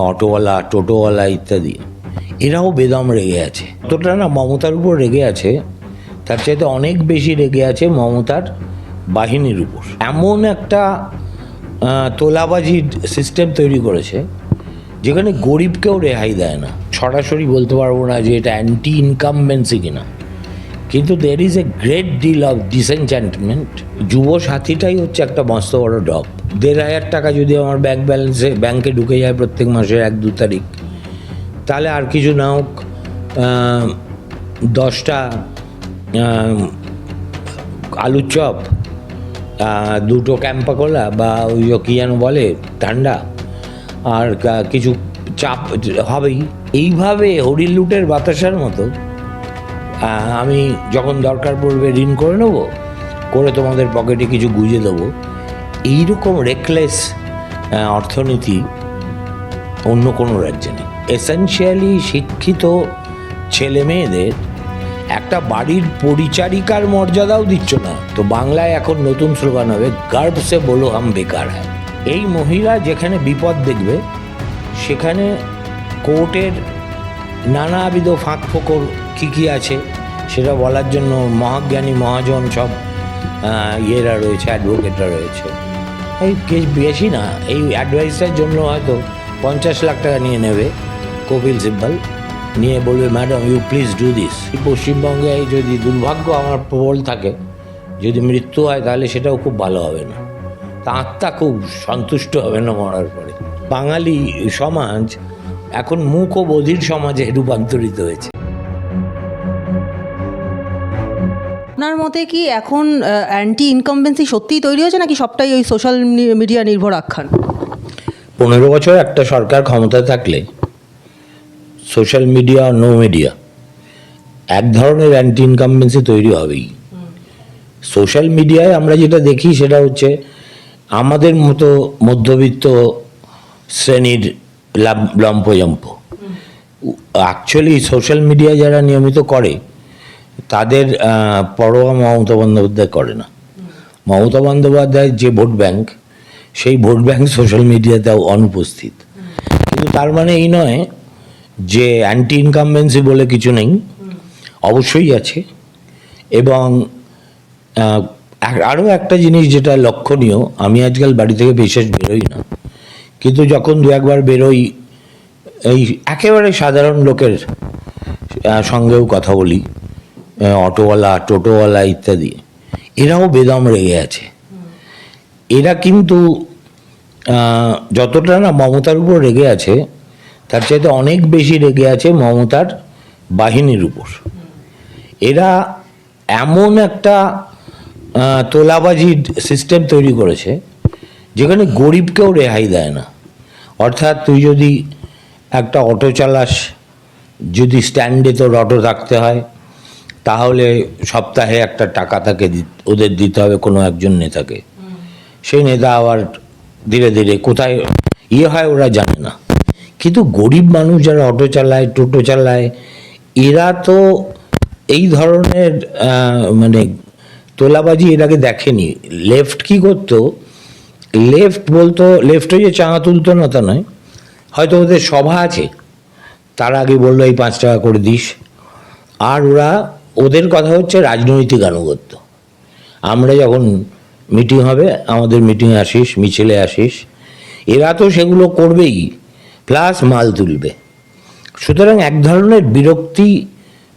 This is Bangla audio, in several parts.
অটোওয়ালা, টোটোওয়ালা ইত্যাদি, এরাও বেদম রেগে আছে। যতটা না মমতার উপর রেগে আছে, তার চাইতে অনেক বেশি রেগে আছে মমতার বাহিনীর উপর। এমন একটা তোলাবাজির সিস্টেম তৈরি করেছে যেখানে গরিবকেও রেহাই দেয় না। সরাসরি বলতে পারবো না যে এটা অ্যান্টি ইনকামবেন্সি কিনা, কিন্তু there is a great deal of disenchantment. যুব সাথীটাই হচ্ছে একটা মস্ত বড় ডব। ১,৫০০ টাকা যদি আমার ব্যাংকে ঢুকে যায় প্রত্যেক মাসের ১-২ তারিখ, তাহলে আর কিছু না হোক 10টা আলুর চপ, 2টো ক্যাম্পা কোলা বা ওই কী যেন বলে ঠান্ডা, আর কিছু চাপ হবেই। এইভাবে হরির লুটের বাতাসার মতো আমি যখন দরকার পড়বে ঋণ করে নেবো, করে তোমাদের পকেটে কিছু গুঁজে দেবো। এইরকম রেকলেস অর্থনীতি অন্য কোনো রাজ্যে নেই। এসেনশিয়ালি শিক্ষিত ছেলে মেয়েদের একটা বাড়ির পরিচারিকার মর্যাদাও দিচ্ছ না। তো বাংলায় এখন নতুন স্লোগান হবে, গার্ভ সে বলো হাম বেকার হ্যায়। এই মহিলা যেখানে বিপদ দেখবে সেখানে কোর্টের নানাবিধ ফাঁক ফোকর কী আছে সেটা বলার জন্য মহাজ্ঞানী মহাজন সব ইয়েরা রয়েছে, অ্যাডভোকেটরা রয়েছে। এই বেশি না, এই অ্যাডভাইসটার জন্য হয়তো 50 লাখ টাকা নিয়ে নেবে কপিল সিব্বল, নিয়ে বলবে madam you please do this. পশ্চিমবঙ্গে যদি দুর্ভাগ্য আমার প্রবল থাকে, যদি মৃত্যু হয় তাহলে সেটাও খুব ভালো হবে না, তা আত্মা খুব সন্তুষ্ট হবে না মরার পরে। বাঙালি সমাজ এখন মূক ও বধির সমাজে রূপান্তরিত হয়েছে। আপনার মতে কি এখন অ্যান্টি ইনকামবেন্সি সত্যিই তৈরি হয়েছে, নাকি সবটাই ওই সোশ্যাল মিডিয়া নির্ভর আখ্যান? 15 বছর একটা সরকার ক্ষমতায় থাকলে সোশ্যাল মিডিয়া, নো মিডিয়া, এক ধরনের অ্যান্টি ইনকামবেন্সি তৈরি হবেই। সোশ্যাল মিডিয়ায় আমরা যেটা দেখি সেটা হচ্ছে আমাদের মতো মধ্যবিত্ত শ্রেণীর লম্পজম্প। অ্যাকচুয়ালি সোশ্যাল মিডিয়া যারা নিয়মিত করে তাদের পরোয়া মমতা বন্দ্যোপাধ্যায় করে না। মমতা বন্দ্যোপাধ্যায়ের যে ভোট ব্যাংক, সেই ভোট ব্যাংক সোশ্যাল মিডিয়াতেও অনুপস্থিত। কিন্তু তার মানে এই নয় যে অ্যান্টি ইনকামবেন্সি বলে কিছু নেই, অবশ্যই আছে। এবং আরও একটা জিনিস যেটা লক্ষণীয়, আমি আজকাল বাড়ি থেকে বিশেষ বেরোই না, কিন্তু যখন 2-1বার বেরোই এই একেবারে সাধারণ লোকের সঙ্গেও কথা বলি, অটোওয়ালা, টোটোওয়ালা ইত্যাদি, এরাও বেদম রেগে আছে। এরা কিন্তু যতটা না মমতার উপর রেগে আছে, তার চাইতে অনেক বেশি রেগে আছে মমতার বাহিনীর উপর। এরা এমন একটা তোলাবাজির সিস্টেম তৈরি করেছে যেখানে গরিবকেও রেহাই দেয় না। অর্থাৎ তুই যদি একটা অটো চালাস, যদি স্ট্যান্ডে তোর অটো থাকতে হয়, তাহলে সপ্তাহে একটা টাকা তাকে ওদের দিতে হবে কোনো একজন নেতাকে। সেই নেতা আবার ধীরে ধীরে কোথায় হয় ওরা জানে না। কিন্তু গরিব মানুষ যারা অটো চালায়, টোটো চালায়, এরা তো এই ধরনের মানে তোলাবাজি এর আগে দেখেনি। লেফট কি করতো, লেফট বলতো, লেফট যে চাঁদা তুলতো না তা নয়, হয়তো ওদের সভা আছে, তার আগে বললো এই 5 টাকা করে দিস। আর ওদের কথা হচ্ছে রাজনৈতিক আনুগত্য। আমরা যখন মিটিং হবে, আমাদের মিটিংয়ে আসিস, মিছিলে আসিস, এরা তো সেগুলো করবেই, প্লাস মাল তুলবে। সুতরাং এক ধরনের বিরক্তি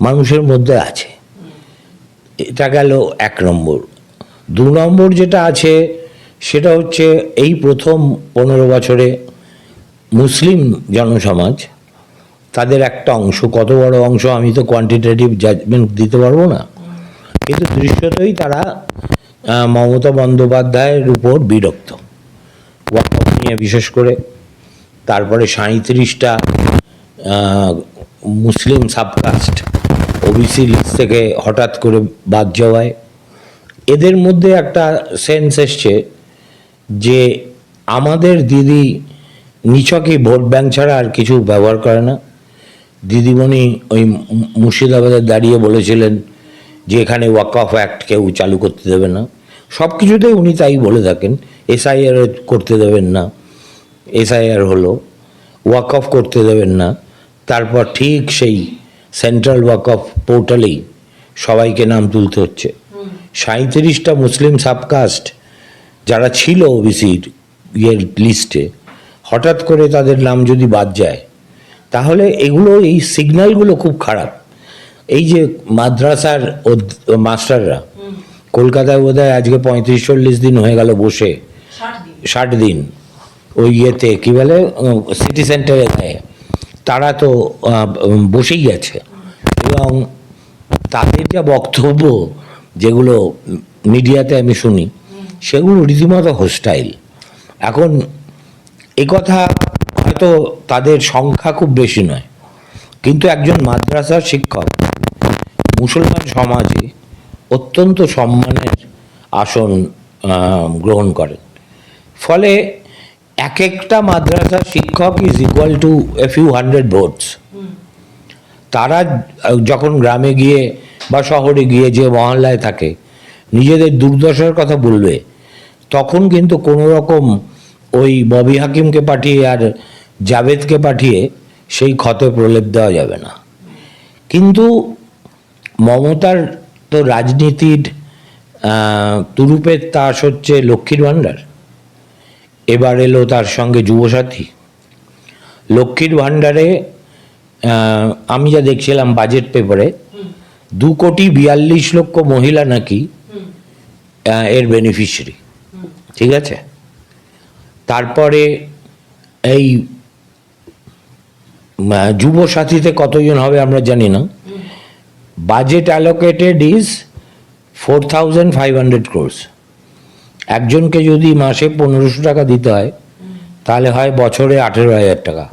মানুষের মধ্যে আছে। এটা গেল 1 নম্বর। 2 নম্বর যেটা আছে সেটা হচ্ছে এই প্রথম 15 বছরে মুসলিম জনসমাজ, তাদের একটা অংশ, কত বড় অংশ আমি তো কোয়ান্টিটেটিভ জাজমেন্ট দিতে পারবো না, কিন্তু দৃশ্যতই তারা মমতা বন্দ্যোপাধ্যায়ের উপর বিরক্ত, ওয়াকফ নিয়ে বিশেষ করে। তারপরে 37টা মুসলিম সাবকাস্ট ওবিসি লিস্ট থেকে হঠাৎ করে বাদ যাওয়ায় এদের মধ্যে একটা সেন্স এসছে যে আমাদের দিদি নিছকই ভোট ব্যাংক ছাড়া আর কিছু ব্যবহার করে না। দিদিমণি ওই মুর্শিদাবাদে দাঁড়িয়ে বলেছিলেন যে এখানে ওয়াকফ অ্যাক্ট কেউ চালু করতে দেবে না, সব কিছুতেই উনি তাই বলে থাকেন। SIR করতে দেবেন না, SIR হলো, ওয়াক অফ করতে দেবেন না, তারপর ঠিক সেই সেন্ট্রাল ওয়াক অফ পোর্টালেই সবাইকে নাম তুলতে হচ্ছে। 37টা মুসলিম সাবকাস্ট যারা ছিল ওবিসির লিস্টে, হঠাৎ করে তাদের নাম যদি বাদ যায়, তাহলে এগুলো, এই সিগন্যালগুলো খুব খারাপ। এই যে মাদ্রাসার মাস্টাররা কলকাতায় বোধহয় আজকে 35-40 দিন হয়ে গেল বসে, 60 দিন ওই ইয়েতে কী বলে সিটি সেন্টারে দেয়, তারা তো বসেই গেছে। এবং তাদের যা বক্তব্য যেগুলো মিডিয়াতে আমি শুনি, সেগুলো রীতিমতো হোস্টাইল। এখন কথা হয়তো তাদের সংখ্যা খুব বেশি নয়, কিন্তু একজন মাদ্রাসার শিক্ষক মুসলমান সমাজে অত্যন্ত সম্মানের আসন গ্রহণ করেন। ফলে এক একটা মাদ্রাসার শিক্ষক is equal to a few hundred votes. তারা যখন গ্রামে গিয়ে বা শহরে গিয়ে যে মহল্লায় থাকে নিজেদের দুর্দশার কথা বলবে, তখন কিন্তু কোনো রকম ওই ববি হাকিমকে পাঠিয়ে আর জাভেদকে পাঠিয়ে সেই ক্ষতে প্রলেপ দেওয়া যাবে না। কিন্তু মমতার তো রাজনীতির তুরুপের তাস হচ্ছে লক্ষ্মীর ভাণ্ডার। এবার এলো তার সঙ্গে যুবসাথী। লক্ষ্মীর ভাণ্ডারে আমি যা দেখছিলাম বাজেট পেপারে 2,42,00,000 মহিলা নাকি এর বেনিফিশিয়ারি। ঠিক আছে, তারপরে এই যুবসাথীতে কতজন হবে আমরা জানি না। Budget allocated is 4,500 crores। একজনকে যদি মাসে 1500 টাকা দিতে হয়, তাহলে হয় বছরে 18,000 টাকা।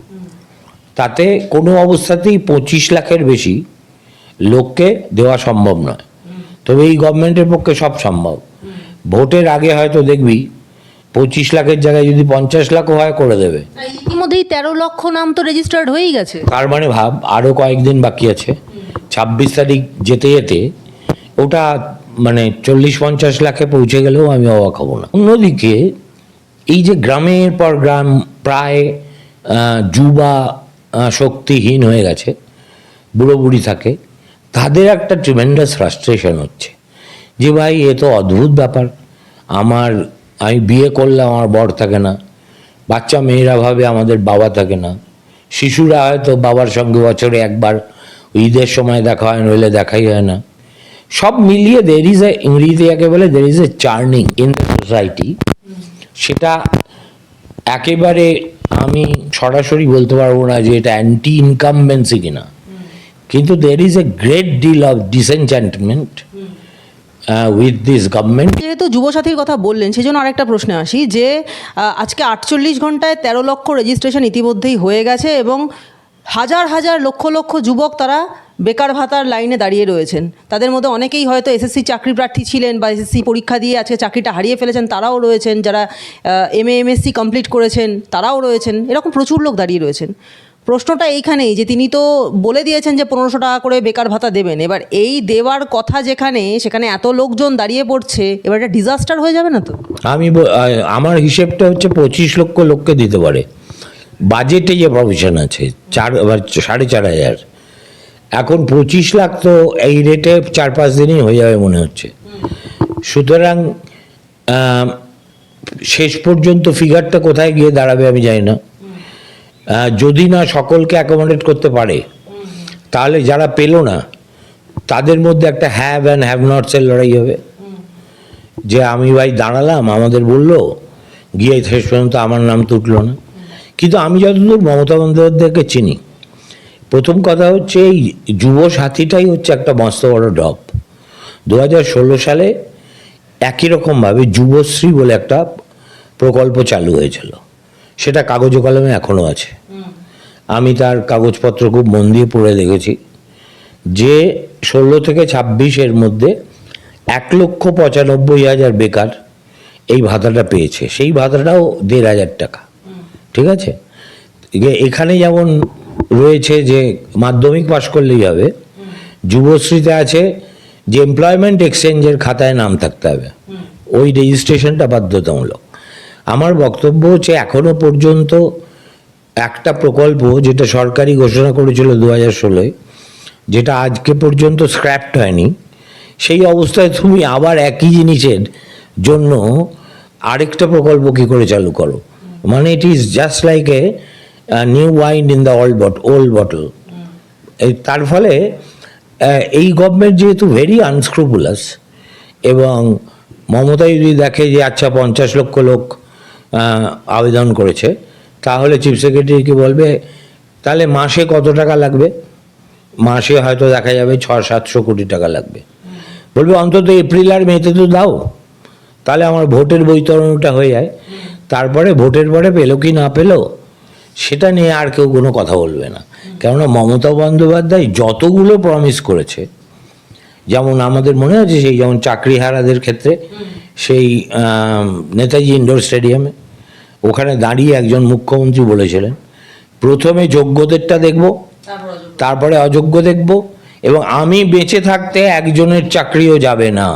তাতে কোনো অবস্থাতেই 25 লাখের বেশি লোককে দেওয়া সম্ভব নয়। তবে এই গভর্নমেন্টের পক্ষে সব সম্ভব। ভোটের আগে হয়তো দেখবি 25 লাখের জায়গায় যদি 50 লাখও হয় করে দেবে। ইতিমধ্যেই 13 লক্ষ নাম তো রেজিস্টার্ড হয়েই গেছে। তার মানে ভাব আরও কয়েকদিন বাকি আছে। 26 তারিখ যেতে যেতে ওটা মানে 40-50 লাখে পৌঁছে গেলেও আমি অবাক হব না। অন্যদিকে এই যে গ্রামের পর গ্রাম প্রায় যুবা শক্তিহীন হয়ে গেছে, বুড়ো বুড়ি থাকে, তাদের একটা ট্রিমেন্ডাস ফ্রাস্ট্রেশন হচ্ছে যে ভাই এ তো অদ্ভুত ব্যাপার, আমি বিয়ে করলাম আমার বর থাকে না, বাচ্চা মেয়েরা ভাবে আমাদের বাবা থাকে না, শিশুরা হয়তো বাবার সঙ্গে বছরে একবার ঈদের সময় দেখা হয়, নইলে দেখাই হয় না। সব মিলিয়ে দের ইজ এ, ইংরেজিতে যাকে বলে দের is A churning in the society. সেটা একেবারে আমি সরাসরি বলতে পারবো না যে এটা অ্যান্টি ইনকামবেন্সি কিনা, কিন্তু there is a great deal of disenchantment with this government. যেহেতু যুবসাথীর কথা বললেন, সেই জন্য আরেকটা প্রশ্নে আসি যে আজকে 48 ঘন্টায় 13 লক্ষ রেজিস্ট্রেশন ইতিমধ্যেই হয়ে গেছে এবং হাজার হাজার লক্ষ লক্ষ যুবক তারা বেকার ভাতার লাইনে দাঁড়িয়ে রয়েছেন। তাদের মধ্যে অনেকেই হয়তো এসএসসি চাকরি প্রার্থী ছিলেন বা এসএসসি পরীক্ষা দিয়ে আজকে চাকরিটা হারিয়ে ফেলেছেন, তারাও রয়েছেন। যারা এমএসসি কমপ্লিট করেছেন তারাও রয়েছেন। এরকম প্রচুর লোক দাঁড়িয়ে রয়েছেন। প্রশ্নটা এইখানেই যে তিনি তো বলে দিয়েছেন যে 1500 টাকা করে বেকার ভাতা দেবেন। এবার এই দেওয়ার কথা যেখানে, সেখানে এত লোকজন দাঁড়িয়ে পড়ছে, এবার এটা ডিজাস্টার হয়ে যাবে না তো? আমার হিসেবটা হচ্ছে 25 লক্ষ লোককে দিতে পারে। বাজেটে যে প্রভিশন আছে 4,500, এখন 25 লাখ তো এই রেটে 4-5 দিনই হয়ে যাবে মনে হচ্ছে। সুতরাং শেষ পর্যন্ত ফিগারটা কোথায় গিয়ে দাঁড়াবে আমি জানি না। যদি না সকলকে অ্যাকোমোডেট করতে পারে, তাহলে যারা পেল না তাদের মধ্যে একটা হ্যাভ অ্যান্ড হ্যাভ নটসের লড়াই হবে। যে আমি ভাই দাঁড়ালাম, আমাদের বললো, গিয়ে শেষ পর্যন্ত আমার নাম তুটলো না। কিন্তু আমি যতদূর মমতা বন্দ্যোপাধ্যায়কে চিনি, প্রথম কথা হচ্ছে এই যুব সাথীটাই হচ্ছে একটা মস্ত বড় ডপ। 2016 সালে একই রকমভাবে যুবশ্রী বলে একটা প্রকল্প চালু হয়েছিল, সেটা কাগজে কলমে এখনও আছে। আমি তার কাগজপত্র খুব মন দিয়ে পড়ে দেখেছি যে 16 থেকে 26 মধ্যে 1,95,000 বেকার এই ভাতাটা পেয়েছে। সেই ভাতাটাও 1,500 টাকা। ঠিক আছে, এখানে যেমন রয়েছে যে মাধ্যমিক পাশ করলেই হবে, যুবশ্রীতে আছে যে এমপ্লয়মেন্ট এক্সচেঞ্জের খাতায় নাম থাকতে হবে, ওই রেজিস্ট্রেশনটা বাধ্যতামূলক। আমার বক্তব্য হচ্ছে এখনো পর্যন্ত একটা প্রকল্প যেটা সরকারি ঘোষণা করেছিল 2016, যেটা আজকে পর্যন্ত স্ক্র্যাপড হয়নি, সেই অবস্থায় তুমি আবার একই জিনিসের জন্য আরেকটা প্রকল্প কী করে চালু করো? মানে it is just like a new wine in the old bottle. তার ফলে এই গভর্নমেন্ট যেহেতু ভেরি আনস্ক্রুপুলাস, এবং মমতা যদি দেখে যে আচ্ছা 50 লক্ষ লোক আবেদন করেছে, তাহলে চিফ সেক্রেটারিকে বলবে তাহলে মাসে কত টাকা লাগবে, মাসে হয়তো দেখা যাবে 600-700 কোটি টাকা লাগবে। বলবে অন্তত এপ্রিল আর মেতে তো দাও, তাহলে আমার ভোটের বৈতরণটা হয়ে যায়। তারপরে ভোটের পরে পেলো কি না পেলো সেটা নিয়ে আর কেউ কোনো কথা বলবে না। কেননা মমতা বন্দ্যোপাধ্যায় যতগুলো প্রমিস করেছে, যেমন আমাদের মনে আছে সেই যেমন চাকরিহারাদের ক্ষেত্রে সেই নেতাজি ইন্ডোর স্টেডিয়ামে ওখানে দাঁড়িয়ে একজন মুখ্যমন্ত্রী বলেছিলেন প্রথমে যোগ্যদেরটা দেখব, তারপরে অযোগ্য দেখব, এবং আমি বেঁচে থাকতে একজনের চাকরিও যাবে না।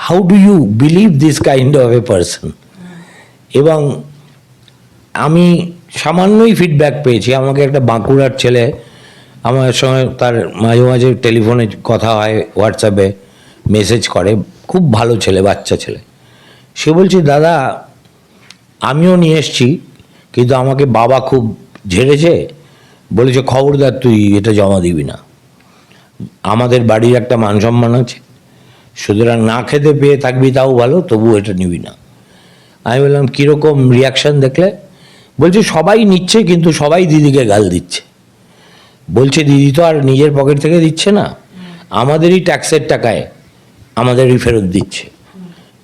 How do you believe this kind of a person? এবং আমি সামান্যই ফিডব্যাক পেয়েছি। আমাকে একটা বাঁকুড়ার ছেলে, আমার সঙ্গে তার মাঝে মাঝে টেলিফোনে কথা হয়, হোয়াটসঅ্যাপে মেসেজ করে, খুব ভালো ছেলে, বাচ্চা ছেলে। সে বলছে দাদা আমিও নিয়ে এসছি, কিন্তু আমাকে বাবা খুব ঝেড়েছে, বলেছে খবরদার তুই এটা জমা দিবি না, আমাদের বাড়ির একটা মান সম্মান আছে, সুতরাং না খেতে পেয়ে থাকবি তাও ভালো, তবু এটা নিবি না। আমি বললাম কীরকম রিয়াকশান দেখলে? বলছে সবাই নিচ্ছে কিন্তু সবাই দিদিকে গাল দিচ্ছে। বলছে দিদি তো আর নিজের পকেট থেকে দিচ্ছে না, আমাদেরই ট্যাক্সের টাকায় আমাদেরই ফেরত দিচ্ছে।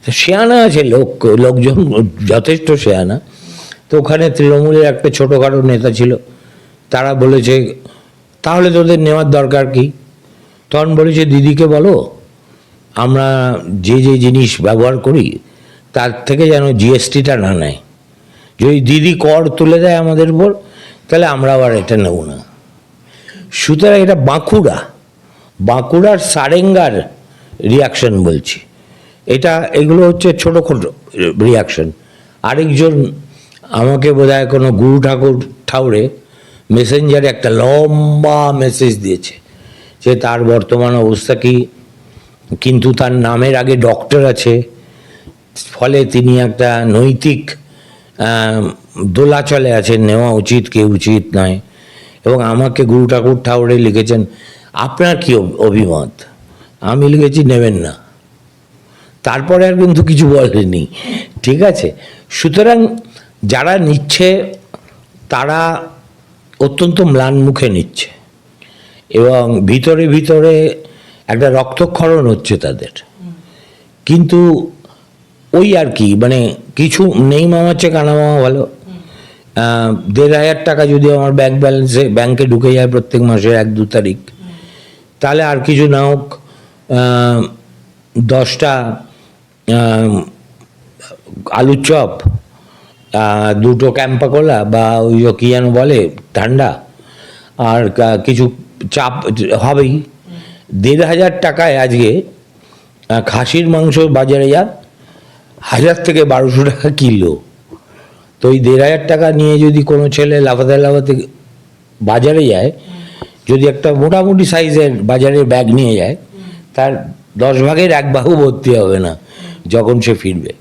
তো শেয়ানা আছে লোকজন যথেষ্ট শেয়ানা। তো ওখানে তৃণমূলের একটা ছোটোখাটো নেতা ছিল, তারা বলেছে তাহলে তোদের নেওয়ার দরকার কি? তখন বলেছে দিদিকে বলো আমরা যে যে জিনিস ব্যবহার করি তার থেকে যেন জিএসটিটা না নেয়, যদি দিদি কর তুলে দেয় আমাদের উপর তাহলে আমরা আবার এটা নেব না। সুতরাং এটা বাঁকুড়ার সারেঙ্গার রিয়াকশন বলছি, এগুলো হচ্ছে ছোটো ছোটো রিয়াকশন। আরেকজন আমাকে বোধহয় কোনো গুরু ঠাকুরে মেসেঞ্জারে একটা লম্বা মেসেজ দিয়েছে যে তার বর্তমান অবস্থা কি, কিন্তু তার নামের আগে ডক্টর আছে, ফলে তিনি একটা নৈতিক দোলাচলে আছেন, নেওয়া উচিত কি উচিত নয়। এবং আমাকে গুরু ঠাকুরে লিখেছেন আপনার কি অভিমত? আমি লিখেছি নেবেন না। তারপরে আর কিন্তু কিছু বলেনি, ঠিক আছে? সুতরাং যারা নিচ্ছে তারা অত্যন্ত ম্লান মুখে নিচ্ছে, এবং ভিতরে ভিতরে একটা রক্তক্ষরণ হচ্ছে তাদের। কিন্তু ওই আর কি, মানে কিছু নেই মামার চেয়ে কানা মামা ভালো। 1,500 টাকা যদি আমার ব্যাংকে ঢুকে যায় প্রত্যেক মাসের 1-2 তারিখ, তাহলে আর কিছু না হোক 10টা আলুর চপ, 2টো ক্যাম্পা কোলা বা ওই কি যেন বলে ঠান্ডা, আর কিছু চাপ হবেই। 1,500 টাকায় আজকে খাসির মাংস বাজারে যা 1000 থেকে 1200 টাকা কিলো। তো ওই 1,500 টাকা নিয়ে যদি কোনো ছেলে লাফাতে লাফাতে বাজারে যায়, যদি একটা মোটামুটি সাইজের বাজারের ব্যাগ নিয়ে যায়, তার 10 ভাগের 1 ভাগও ভর্তি হবে না যখন সে ফিরবে।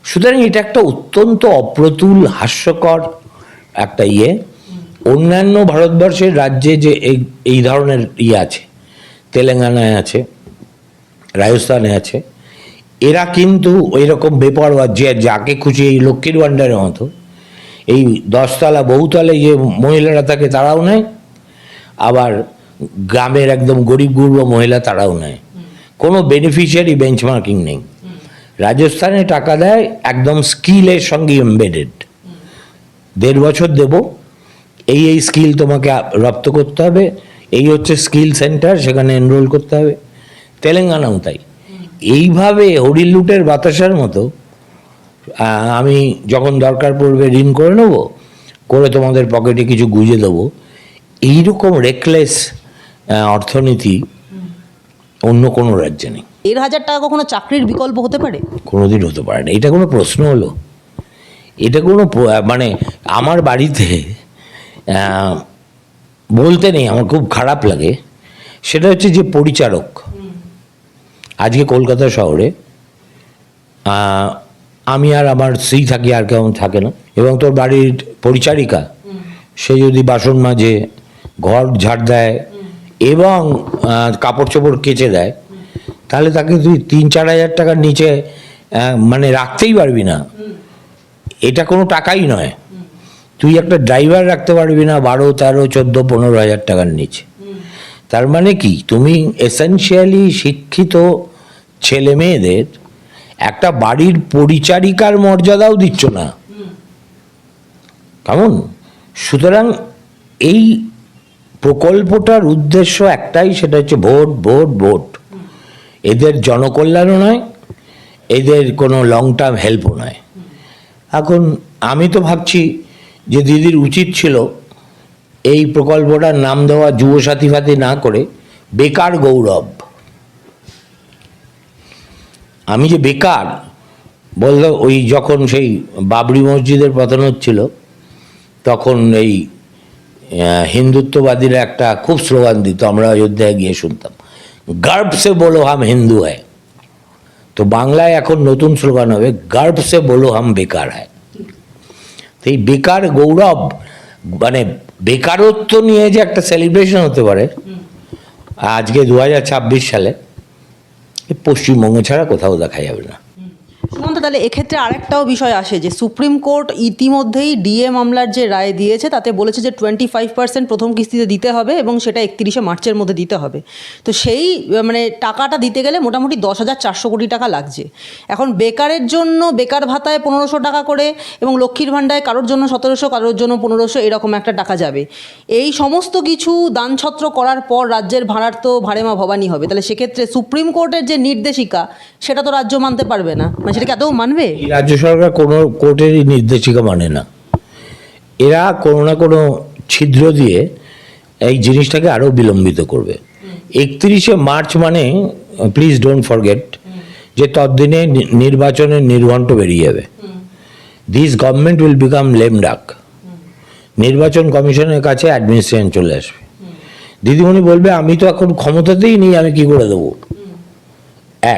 সুতরাং এটা একটা অত্যন্ত অপ্রতুল হাস্যকর একটা অন্যান্য ভারতবর্ষের রাজ্যে যে এই ধরনের আছে, তেলেঙ্গানায় আছে, রাজস্থানে আছে, এরা কিন্তু ওই রকম বেপরোয়া যে যাকে খুশি এই লক্ষ্মীর ভাণ্ডারের মতো এই 10তলা বহুতলে যে মহিলারা থাকে তারাও নেয়, আবার গ্রামের একদম গরিব গুরব মহিলা তারাও নেয়। কোনো বেনিফিশিয়ারি বেঞ্চমার্কিং নেই। রাজস্থানে টাকা দেয় একদম স্কিলের সঙ্গে এমবেডেড, 1.5 বছর দেব, এই স্কিল তোমাকে রপ্ত করতে হবে, এই হচ্ছে স্কিল সেন্টার, সেখানে এনরোল করতে হবে। তেলেঙ্গানাও তাই। এইভাবে হরিলুটের বাতাসার মতো আমি যখন দরকার পড়বে ঋণ করে নেব, করে তোমাদের পকেটে কিছু গুঁজে দেবো, এইরকম রেকলেস অর্থনীতি অন্য কোনো রাজ্যে নেই। 1,500 টাকা কখনো চাকরির বিকল্প হতে পারে? কোনোদিন হতে পারে না, এটা কোনো প্রশ্ন হলো? এটা কোনো মানে আমার বাড়িতে বলতে নেই, আমার খুব খারাপ লাগে। সেটা হচ্ছে যে পরিচারক আজকে কলকাতা শহরে, আমি আর আমার স্ত্রী থাকি, আর কেমন থাকে না, এবং তোর বাড়ির পরিচারিকা সে যদি বাসন মাজে, ঘর ঝাড় দেয় এবং কাপড় চোপড় কেচে দেয়, তাহলে তাকে তুই 3-4 হাজার টাকার নিচে মানে রাখতেই পারবি না। এটা কোনো টাকাই নয়। তুই একটা ড্রাইভার রাখতে পারবি না 12, 13, 14, 15 হাজার টাকার নিচে। তার মানে কি, তুমি এসেনশিয়ালি শিক্ষিত ছেলে মেয়েদের একটা বাড়ির পরিচারিকার মর্যাদাও দিচ্ছ না, কেমন? সুতরাং এই প্রকল্পটার উদ্দেশ্য একটাই, সেটা হচ্ছে ভোট ভোট ভোট। এদের জনকল্যাণও নয়, এদের কোনো লং টার্ম হেল্পও নয়। এখন আমি তো ভাবছি যে দিদির উচিত ছিল এই প্রকল্পটার নাম দেওয়া যুবসাথী ফাথী না করে বেকার গৌরব। আমি যে বেকার বললো, ওই যখন সেই বাবরি মসজিদের পতন হচ্ছিল তখন এই হিন্দুত্ববাদীরা একটা খুব স্লোগান দিত, আমরা অযোধ্যায় গিয়ে শুনতাম, গর্ব সে বলো হাম হিন্দু হ্যায়। তো বাংলায় এখন নতুন স্লোগান হবে, গর্ব সে বলো হাম বেকার হ্যায়। তো এই বেকার গৌরব, মানে বেকারত্ব নিয়ে যে একটা সেলিব্রেশন হতে পারে আজকে 2026 সালে, পশ্চিমবঙ্গ ছাড়া কোথাও দেখা যাবে না। সুমন্ত, তাহলে এক্ষেত্রে আরেকটাও বিষয় আসে যে সুপ্রিম কোর্ট ইতিমধ্যেই ডিএ মামলার যে রায় দিয়েছে তাতে বলেছে যে 25% প্রথম কিস্তিতে দিতে হবে এবং সেটা 31শে মার্চের মধ্যে দিতে হবে। তো সেই মানে টাকাটা দিতে গেলে মোটামুটি 10,400 কোটি টাকা লাগছে। এখন বেকারের জন্য বেকার ভাতায় 1500 টাকা করে এবং লক্ষ্মীর ভাণ্ডারে কারোর জন্য 1700, কারোর জন্য 1500, এরকম একটা টাকা যাবে। এই সমস্ত কিছু দানছত্র করার পর রাজ্যের ভাড়ার তো ভাড়েমা ভবানী হবে। তাহলে সেক্ষেত্রে সুপ্রিম কোর্টের যে নির্দেশিকা সেটা তো রাজ্য মানতে পারবে না, মানে সেটাকে আদৌ মানবে? রাজ্য সরকার কোনো কোর্টেরই নির্দেশিকা মানে না। এরা কোনো না কোনো ছিদ্র দিয়ে এই জিনিসটাকে আরও বিলম্বিত করবে। 31শে মার্চ মানে প্লিজ ডোন্ট ফরগেট যে ততদিনে নির্বাচনের নির্ঘণ্ট বেরিয়ে যাবে। This government will become lame duck. নির্বাচন কমিশনের কাছে অ্যাডমিনিস্ট্রেশন চলে আসবে। দিদিমণি বলবে আমি তো এখন ক্ষমতাতেই নেই, আমি কি করে দেবো?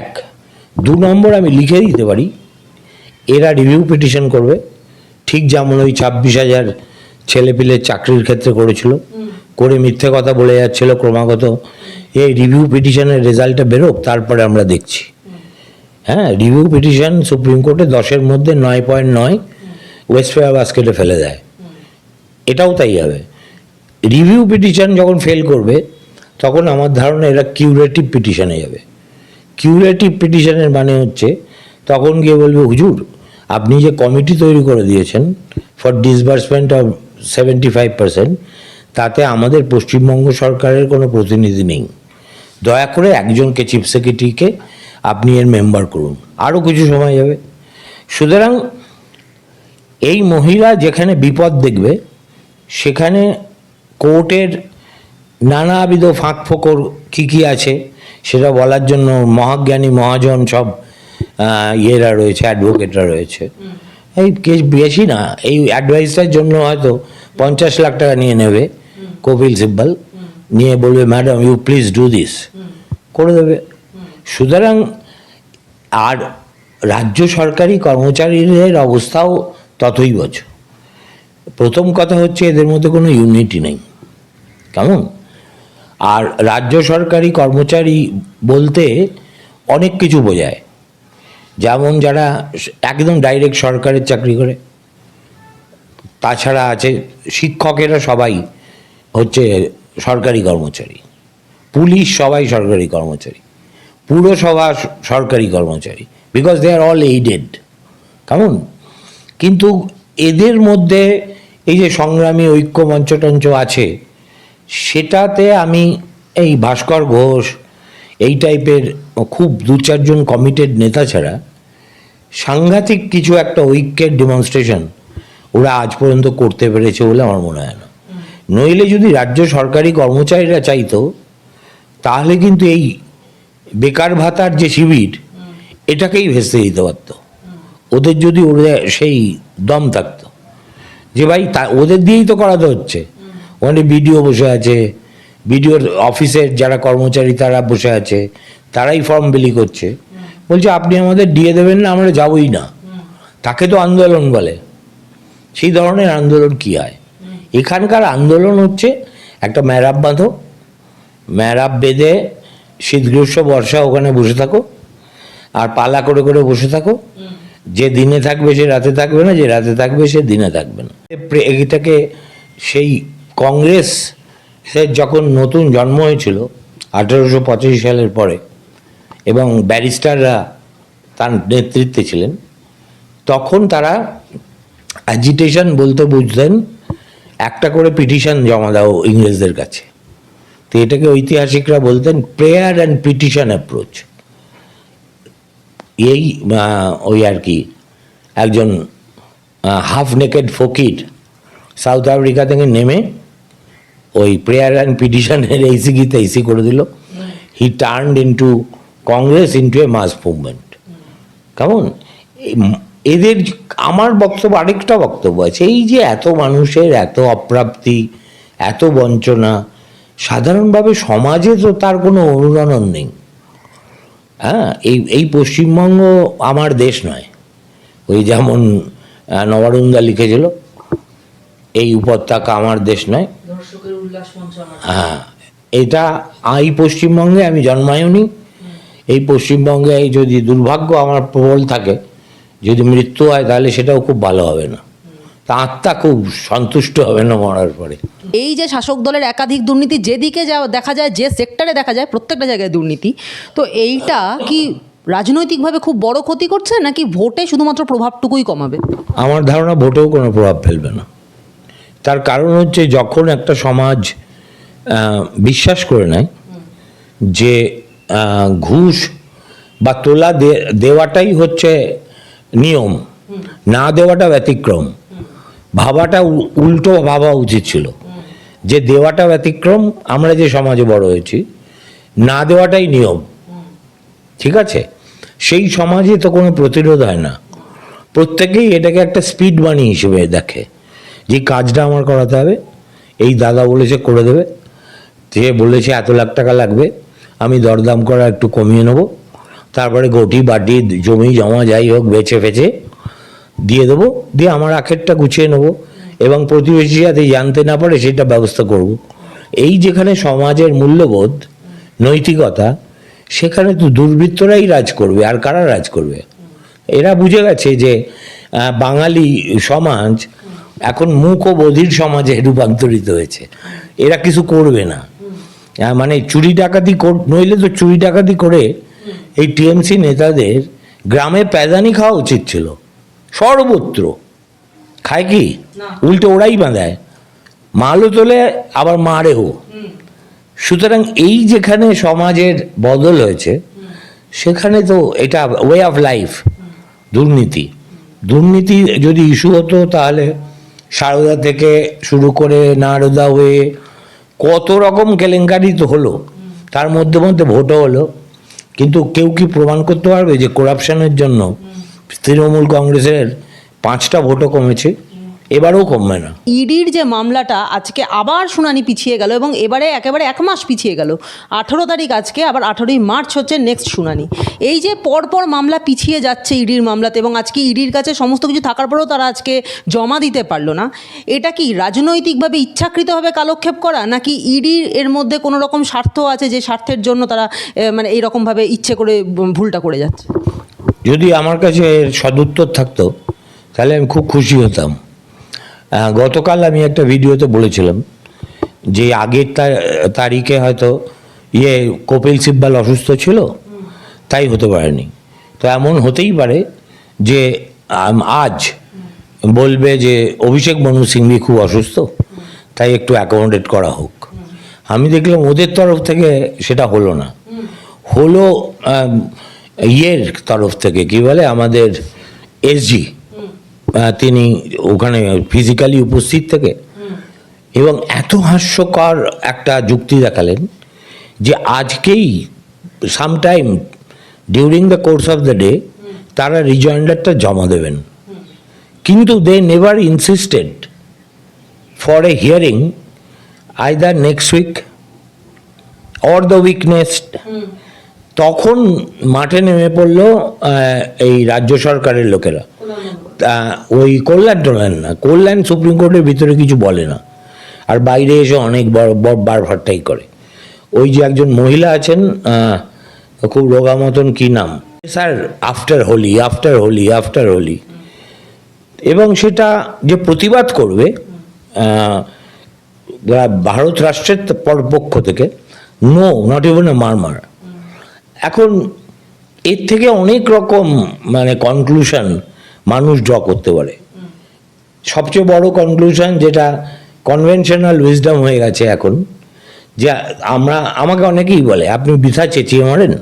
1, 2 নম্বর, আমি লিখে দিতে পারি এরা রিভিউ পিটিশন করবে, ঠিক যেমন ওই 26,000 ছেলেপিলের চাকরির ক্ষেত্রে করেছিল, করে মিথ্যে কথা বলে যাচ্ছিল ক্রমাগত। এই রিভিউ পিটিশনের রেজাল্টটা বেরোক, তারপরে আমরা দেখছি। হ্যাঁ, রিভিউ পিটিশন সুপ্রিম কোর্টে 10-এর মধ্যে 9.9 ওয়েস্টফেয়ার বাস্কেটে ফেলে দেয়। এটাও তাই হবে। রিভিউ পিটিশন যখন ফেল করবে তখন আমার ধারণা এরা কিউরেটিভ পিটিশনে যাবে। কিউরেটিভ পিটিশনের মানে হচ্ছে তখন গিয়ে বলবে, হুজুর আপনি যে কমিটি তৈরি করে দিয়েছেন ফর ডিসবার্সমেন্ট অফ 75%, তাতে আমাদের পশ্চিমবঙ্গ সরকারের কোনো প্রতিনিধি নেই, দয়া করে একজনকে চিফ সেক্রেটারিকে আপনি এর মেম্বার করুন। আরও কিছু সময় যাবে। সুতরাং এই মহিলা যেখানে বিপদ দেখবে সেখানে কোর্টের নানাবিধ ফাঁক ফোকর কী আছে সেটা বলার জন্য মহাজ্ঞানী মহাজন সব ইয়েরা রয়েছে, অ্যাডভোকেটরা রয়েছে। এই কেস বেশি না, এই অ্যাডভাইসটার জন্য হয়তো 50 লাখ টাকা নিয়ে নেবে কপিল সিব্বল, নিয়ে বলবে madam you please do this, করে দেবে। সুতরাং আর রাজ্য সরকারি কর্মচারীদের অবস্থাও ততই বছর। প্রথম কথা হচ্ছে এদের মধ্যে কোনো ইউনিটি নেই, কেমন? আর রাজ্য সরকারি কর্মচারী বলতে অনেক কিছু বোঝায়, যেমন যারা একদম ডাইরেক্ট সরকারের চাকরি করে, তাছাড়া আছে শিক্ষকেরা সবাই হচ্ছে সরকারি কর্মচারী, পুলিশ সবাই সরকারি কর্মচারী, পুরসভা সরকারি কর্মচারী, because they are all aided, কেমন? কিন্তু এদের মধ্যে এই যে সংগ্রামী ঐক্য মঞ্চটঞ্চ আছে, সেটাতে আমি এই ভাস্কর ঘোষ এই টাইপের খুব 2-4 জন কমিটেড নেতা ছাড়া সাংঘাতিক কিছু একটা ঐক্যের ডেমনস্ট্রেশন ওরা আজ পর্যন্ত করতে পেরেছে বলে আমার মনে হয় না। নইলে যদি রাজ্য সরকারি কর্মচারীরা চাইতো তাহলে কিন্তু এই বেকার ভাতার যে শিবির এটাকেই ভেস্তে দিতে পারতো, ওদের যদি ওদের সেই দম থাকতো যে ভাই ওদের দিয়েই তো করাতে হচ্ছে, ওখানে বিডিও বসে আছে, বিডিওর অফিসের যারা কর্মচারী তারা বসে আছে, তারাই ফর্ম বিলি করছে, বলছে আপনি আমাদের দিয়ে দেবেন না, আমরা যাবই না। তাকে তো আন্দোলন বলে। সেই ধরনের আন্দোলন কি হয়? এখানকার আন্দোলন হচ্ছে একটা ম্যারাব বাঁধো, ম্যারাব বেঁধে শীত গ্রীষ্ম বর্ষা ওখানে বসে থাকো, আর পালা করে করে বসে থাকো। যে দিনে থাকবে সে রাতে থাকবে না, যে রাতে থাকবে সে দিনে থাকবে না। এটাকে সেই কংগ্রেস যখন নতুন জন্ম হয়েছিল 1885 সালের পরে, এবং ব্যারিস্টাররা তার নেতৃত্বে ছিলেন, তখন তারা অ্যাজিটেশন বলতে বুঝতেন একটা করে পিটিশন জমা দাও ইংরেজদের কাছে। তো এটাকে ঐতিহাসিকরা বলতেন প্রেয়ার অ্যান্ড পিটিশন অ্যাপ্রোচ। এই ওই আর কি একজন হাফ নেকেড ফকির সাউথ আফ্রিকা থেকে নেমে ওই প্রেয়ার অ্যান্ড পিটিশনের এইসি করে দিল। হি টার্নড ইন্টু কংগ্রেস ইন্টু এ মাস মুভমেন্ট। কেমন এদের আমার বক্তব্য, আরেকটা বক্তব্য আছে, এই যে এত মানুষের এত অপ্রাপ্তি, এত বঞ্চনা, সাধারণভাবে সমাজে তো তার কোনো অনুরণন নেই। হ্যাঁ, এই পশ্চিমবঙ্গ আমার দেশ নয়। ওই যেমন নবারুণদা লিখেছিল, এই উপত্যকা আমার দেশ নয়। হ্যাঁ, এটা এই পশ্চিমবঙ্গে আমি জন্মায়নি। এই পশ্চিমবঙ্গে যদি দুর্ভাগ্য আমার প্রবল থাকে, যদি মৃত্যু হয়, তাহলে সেটাও খুব ভালো হবে না। তা আত্মা খুব সন্তুষ্ট হবে না মরার পরে। এই যে শাসক দলের একাধিক দুর্নীতি, যেদিকে দেখা যায়, যে সেক্টরে দেখা যায়, প্রত্যেকটা জায়গায় দুর্নীতি, তো এইটা কি রাজনৈতিকভাবে খুব বড় ক্ষতি করছে, নাকি ভোটে শুধুমাত্র প্রভাবটুকুই কমাবে? আমার ধারণা ভোটেও কোনো প্রভাব ফেলবে না। তার কারণ হচ্ছে, যখন একটা সমাজ বিশ্বাস করে নেয় যে ঘুষ বা তোলা দেওয়াটাই হচ্ছে নিয়ম, না দেওয়াটা ব্যতিক্রম, ভাবাটা উল্টো ভাবা উচিত ছিল যে দেওয়াটা ব্যতিক্রম, আমরা যে সমাজে বড় হয়েছি, না দেওয়াটাই নিয়ম। ঠিক আছে, সেই সমাজে তো কোনো প্রতিরোধ হয় না। প্রত্যেকেই এটাকে একটা স্পিড মানি হিসেবে দেখে, যে কাজটা আমার করাতে হবে, এই দাদা বলেছে করে দেবে, যে বলেছে এত লাখ টাকা লাগবে, আমি দরদাম করা একটু কমিয়ে নেবো, তারপরে গটি বাটি জমি জমা যাই হোক বেচে ফেচে দিয়ে দেবো, দিয়ে আমার আখেরটা গুছিয়ে নেবো, এবং প্রতিবেশী যাতে জানতে না পারে সেটা ব্যবস্থা করব। এই যেখানে সমাজের মূল্যবোধ, নৈতিকতা, সেখানে তো দুর্বৃত্তরাই রাজ করবে, আর কারা রাজ করবে? এরা বুঝে গেছে যে বাঙালি সমাজ এখন মূক ও বধির সমাজে রূপান্তরিত হয়েছে, এরা কিছু করবে না। মানে চুরি ডাকাতি নইলে তো চুরি ডাকাতি করে এই টিএমসি নেতাদের গ্রামে প্যাদানি খাওয়া উচিত ছিল। সর্বত্র খায় কি, উল্টে ওরাই বাঁধায়, মালও তোলে আবার মারেও। সুতরাং এই যেখানে সমাজের বদল হয়েছে, সেখানে তো এটা ওয়ে অফ লাইফ। দুর্নীতি যদি ইস্যু হতো, তাহলে সারদা থেকে শুরু করে নারদা হয়ে কত রকম কেলেঙ্কারি তো হলো, তার মধ্যে ভোটও হলো। কিন্তু কেউ কি প্রমাণ করতে পারবে যে করাপশনের জন্য তৃণমূল কংগ্রেসের 5টা ভোটও কমেছে? এবারেও কমবে না। ইডির যে মামলাটা আজকে আবার শুনানি পিছিয়ে গেল, এবং এবারে একেবারে 1 মাস পিছিয়ে গেল। 18 তারিখ আজকে, আবার 18ই মার্চ হচ্ছে নেক্সট শুনানি। এই যে পরপর মামলা পিছিয়ে যাচ্ছে ইডির মামলাতে, এবং আজকে ইডির কাছে সমস্ত কিছু থাকার পরেও তারা আজকে জমা দিতে পারলো না, এটা কি রাজনৈতিকভাবে ইচ্ছাকৃতভাবে কালক্ষেপ করা, নাকি ইডির এর মধ্যে কোনো রকম স্বার্থ আছে, যে স্বার্থের জন্য তারা মানে এইরকমভাবে ইচ্ছে করে ভুলটা করে যাচ্ছে? যদি আমার কাছে সদুত্তর থাকতো, তাহলে আমি খুব খুশি হতাম। গতকাল আমি একটা ভিডিওতে বলেছিলাম যে আগের তারিখে হয়তো কপিল সিব্বাল অসুস্থ ছিল, তাই হতে পারেনি। তো এমন হতেই পারে যে আজ বলবে যে অভিষেক মনু সিংভি খুব অসুস্থ, তাই একটু অ্যাকোমোডেট করা হোক। আমি দেখলাম ওদের তরফ থেকে সেটা হলো না, হলো তরফ থেকে, কি বলে, আমাদের এসজি, তিনি ওখানে ফিজিক্যালি উপস্থিত থেকে, এবং এত হাস্যকর একটা যুক্তি দেখালেন যে আজকেই sometime during the course of the day তারা রিজয়েন্ডারটা জমা দেবেন, কিন্তু they never insisted for a hearing either next week or the week next. তখন মাঠে নেমে পড়লো এই রাজ্য সরকারের লোকেরা। ওই কল্যাণ না, কল্যাণ সুপ্রিম কোর্টের ভিতরে কিছু বলে না, আর বাইরে এসে অনেক বড় বারভারটাই করে। ওই যে একজন মহিলা আছেন, খুব রোগা মতন, কি নাম, স্যার, আফটার হোলি, এবং সেটা যে প্রতিবাদ করবে ভারত রাষ্ট্রের পক্ষ থেকে, নো, নট ইভেন এ মারমার। এখন এর থেকে অনেক রকম মানে কনক্লুশন মানুষ ড্র করতে পারে। সবচেয়ে বড় কনক্লুশন, যেটা কনভেনশনাল উইজডম হয়ে গেছে এখন, যে আমাকে অনেকেই বলে, আপনি বৃথা চেঁচিয়ে মারেন,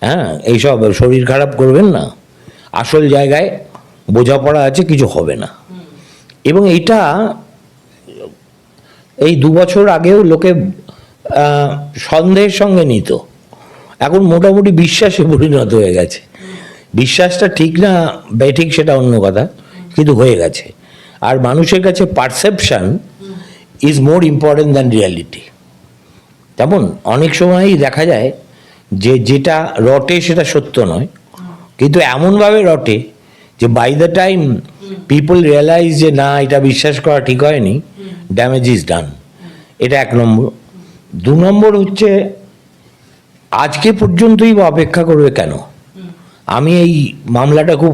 হ্যাঁ, এইসব শরীর খারাপ করবেন না, আসল জায়গায় বোঝাপড়া আছে, কিছু হবে না। এবং এইটা এই 2 বছর আগেও লোকে সন্দেহের সঙ্গে নিত, এখন মোটামুটি বিশ্বাসে পরিণত হয়ে গেছে। বিশ্বাসটা ঠিক না বেঠিক সেটা অন্য কথা, কিন্তু হয়ে গেছে। আর মানুষের কাছে perception is more important than reality. তেমন অনেক সময়ই দেখা যায় যে যেটা রটে সেটা সত্য নয়, কিন্তু এমনভাবে রটে যে by the time people realise যে না, এটা বিশ্বাস করা ঠিক হয়নি, ড্যামেজ ইজ ডান। এটা 1 নম্বর। 2 নম্বর হচ্ছে, আজকে পর্যন্তই বা অপেক্ষা করবে কেন? আমি এই মামলাটা খুব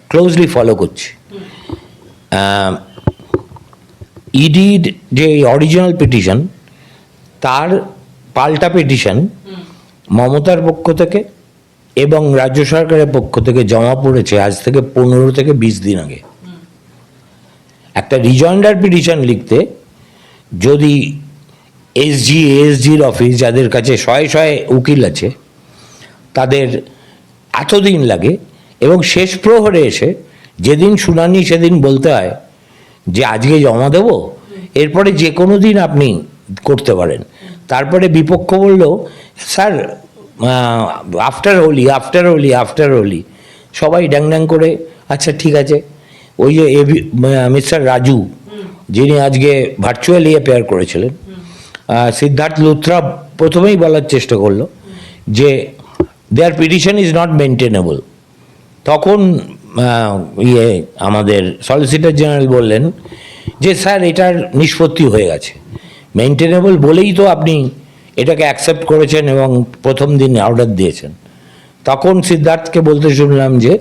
ক্লোজলি ফলো করছি। ইডির যে অরিজিনাল পিটিশন, তার পাল্টা পিটিশন মমতার পক্ষ থেকে এবং রাজ্য সরকারের পক্ষ থেকে জমা পড়েছে আজ থেকে 15 থেকে 20 দিন আগে। একটা রিজয়েন্ডার পিটিশন লিখতে যদি এসজির অফিস, যাদের কাছে শয়ে উকিল আছে, তাদের এতদিন লাগে, এবং শেষ প্রহরে এসে যেদিন শুনানি সেদিন বলতে হয় যে আজকে জমা দেব, এরপরে যে কোনো দিন আপনি করতে পারেন। তারপরে বিপক্ষ বলল, স্যার, আফটার হোলি, সবাই ড্যাং করে আচ্ছা ঠিক আছে। ওই যে মিস্টার রাজু, যিনি আজকে ভার্চুয়ালি অ্যাপিয়ার করেছিলেন, সিদ্ধার্থ লুথরা প্রথমেই বলার চেষ্টা করলো যে দেয়ার পিটিশন ইজ নট মেনটেনেবল। তখন আমাদের সলিসিটর জেনারেল বললেন যে স্যার, এটার নিষ্পত্তি হয়ে গেছে, মেনটেনেবল বলেই তো আপনি এটাকে অ্যাকসেপ্ট করেছেন এবং প্রথম দিন অর্ডার দিয়েছেন। তখন সিদ্ধার্থকে বলতে শুনলাম যে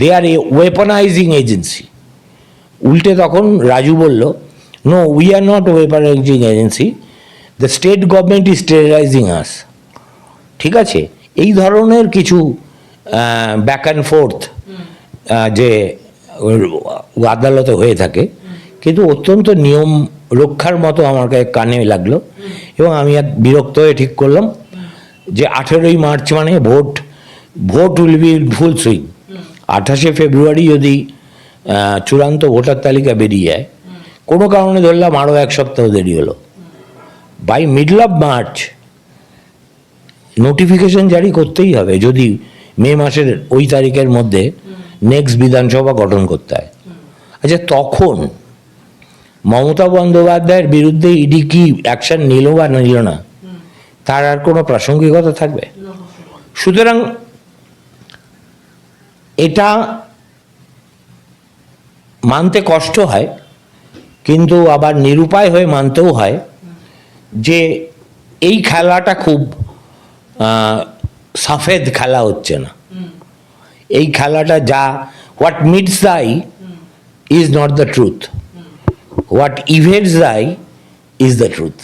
দে আর এ ওয়েপনাইজিং এজেন্সি। উল্টে তখন রাজু বলল, no, we are not weaponising agency, the state government is terrorising us. ঠিক আছে, এই ধরনের কিছু ব্যাক অ্যান্ড ফোর্থ যে আদালতে হয়ে থাকে, কিন্তু অত্যন্ত নিয়ম রক্ষার মতো আমার কানে লাগলো। এবং আমি এক বিরক্ত হয়ে ঠিক করলাম যে 18ই মার্চ মানে vote will be full swing. 28শে ফেব্রুয়ারি যদি চূড়ান্ত ভোটার তালিকা বেরিয়ে যায়, কোনো কারণে ধরলাম আরও 1 সপ্তাহ দেরি হলো, by middle of March notification জারি করতেই হবে যদি মে মাসের ওই তারিখের মধ্যে নেক্সট বিধানসভা গঠন করতে হয়। আচ্ছা, তখন মমতা বন্দ্যোপাধ্যায়ের বিরুদ্ধে ইডি কি অ্যাকশন নিল বা নিল না, তার আর কোনো প্রাসঙ্গিকতা থাকবে? সুতরাং এটা মানতে কষ্ট হয়, কিন্তু আবার নিরুপায় হয়ে মানতেও হয় যে এই খেলাটা খুব সাফেদ খেলা হচ্ছে না। এই খেলাটা যা what meets the I is not the truth, what events the I is the truth.